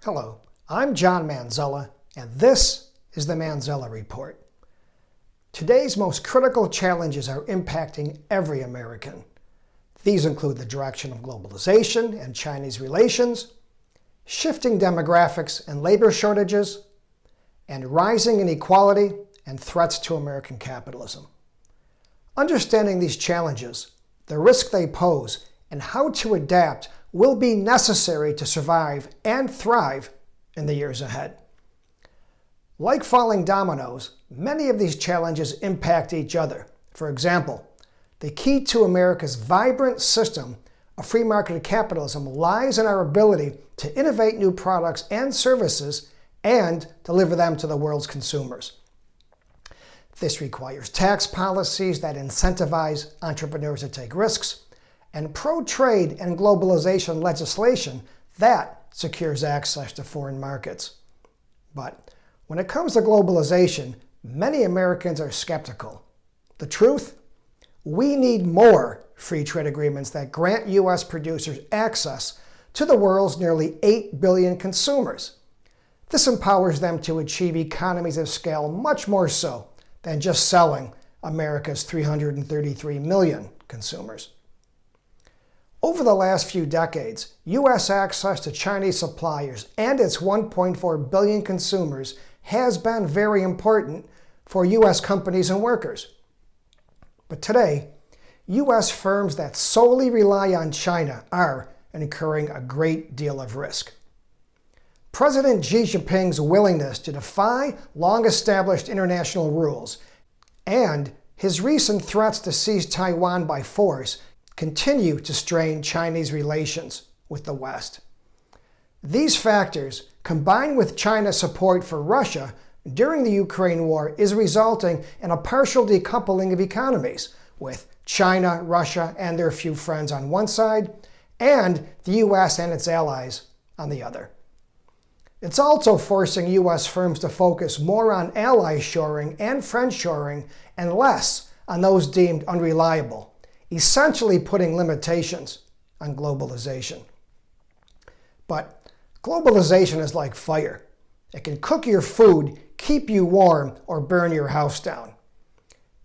Hello, I'm John Manzella, and this is the Manzella Report. Today's most critical challenges are impacting every American. These include the direction of globalization and Chinese relations, shifting demographics and labor shortages, and rising inequality and threats to American capitalism. Understanding these challenges, the risk they pose, and how to adapt will be necessary to survive and thrive in the years ahead. Like falling dominoes, many of these challenges impact each other. For example, the key to America's vibrant system of free market capitalism lies in our ability to innovate new products and services and deliver them to the world's consumers. This requires tax policies that incentivize entrepreneurs to take risks, and pro-trade and globalization legislation that secures access to foreign markets. But when it comes to globalization, many Americans are skeptical. The truth? We need more free trade agreements that grant U.S. producers access to the world's nearly 8 billion consumers. This empowers them to achieve economies of scale much more so than just selling America's 333 million consumers. Over the last few decades, U.S. access to Chinese suppliers and its 1.4 billion consumers has been very important for U.S. companies and workers. But today, U.S. firms that solely rely on China are incurring a great deal of risk. President Xi Jinping's willingness to defy long-established international rules and his recent threats to seize Taiwan by force continue to strain Chinese relations with the West. These factors, combined with China's support for Russia during the Ukraine war, is resulting in a partial decoupling of economies, with China, Russia, and their few friends on one side, and the U.S. and its allies on the other. It's also forcing U.S. firms to focus more on ally shoring and friend shoring and less on those deemed unreliable, essentially putting limitations on globalization. But globalization is like fire. It can cook your food, keep you warm, or burn your house down.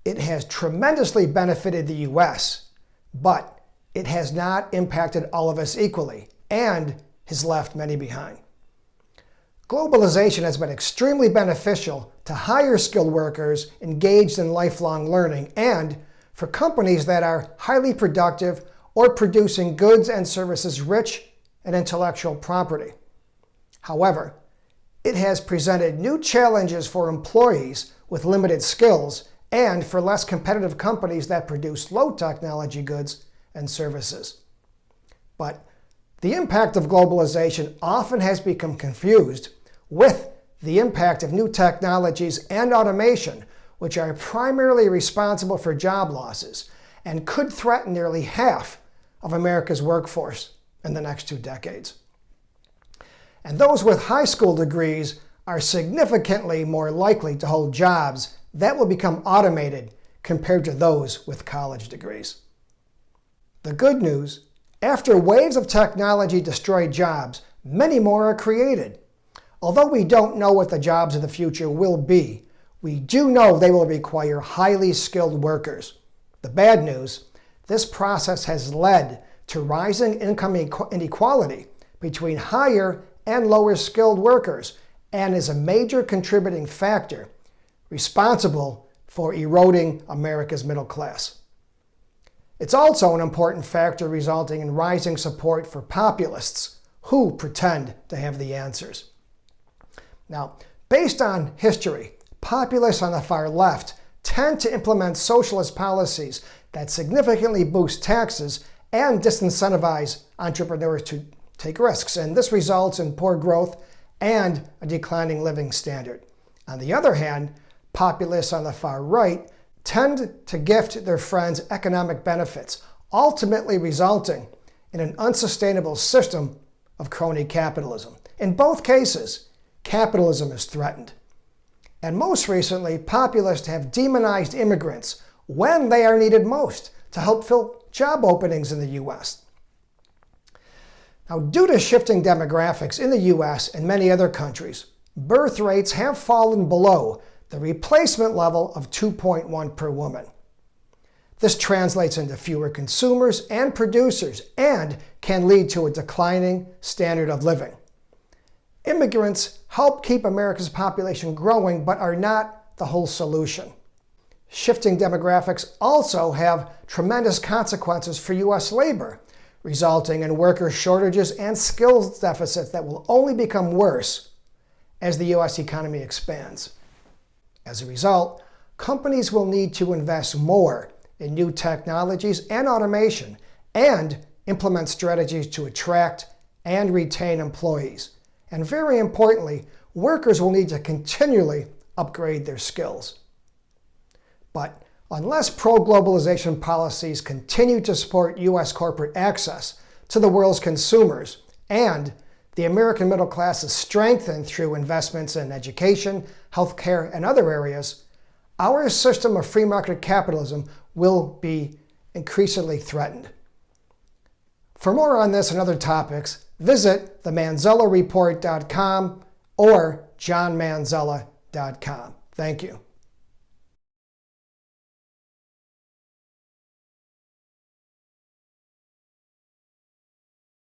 It has tremendously benefited the U.S., but it has not impacted all of us equally and has left many behind. Globalization has been extremely beneficial to higher skilled workers engaged in lifelong learning and for companies that are highly productive or producing goods and services rich in intellectual property. However, it has presented new challenges for employees with limited skills and for less competitive companies that produce low technology goods and services. But the impact of globalization often has become confused with the impact of new technologies and automation, which are primarily responsible for job losses and could threaten nearly half of America's workforce in the next 2 decades. And those with high school degrees are significantly more likely to hold jobs that will become automated compared to those with college degrees. The good news, after waves of technology destroy jobs, many more are created. Although we don't know what the jobs of the future will be, we do know they will require highly skilled workers. The bad news, this process has led to rising income inequality between higher and lower skilled workers and is a major contributing factor responsible for eroding America's middle class. It's also an important factor resulting in rising support for populists who pretend to have the answers. Now, based on history, populists on the far left tend to implement socialist policies that significantly boost taxes and disincentivize entrepreneurs to take risks, and this results in poor growth and a declining living standard. On the other hand, populists on the far right tend to gift their friends economic benefits, ultimately resulting in an unsustainable system of crony capitalism. In both cases, capitalism is threatened. And most recently, populists have demonized immigrants when they are needed most to help fill job openings in the U.S. Now, due to shifting demographics in the U.S. and many other countries, birth rates have fallen below the replacement level of 2.1 per woman. This translates into fewer consumers and producers and can lead to a declining standard of living. Immigrants help keep America's population growing, but are not the whole solution. Shifting demographics also have tremendous consequences for U.S. labor, resulting in worker shortages and skills deficits that will only become worse as the U.S. economy expands. As a result, companies will need to invest more in new technologies and automation and implement strategies to attract and retain employees. And very importantly, workers will need to continually upgrade their skills. But unless pro-globalization policies continue to support U.S. corporate access to the world's consumers and the American middle class is strengthened through investments in education, healthcare, and other areas, our system of free market capitalism will be increasingly threatened. For more on this and other topics, visit themanzellareport.com or johnmanzella.com. Thank you.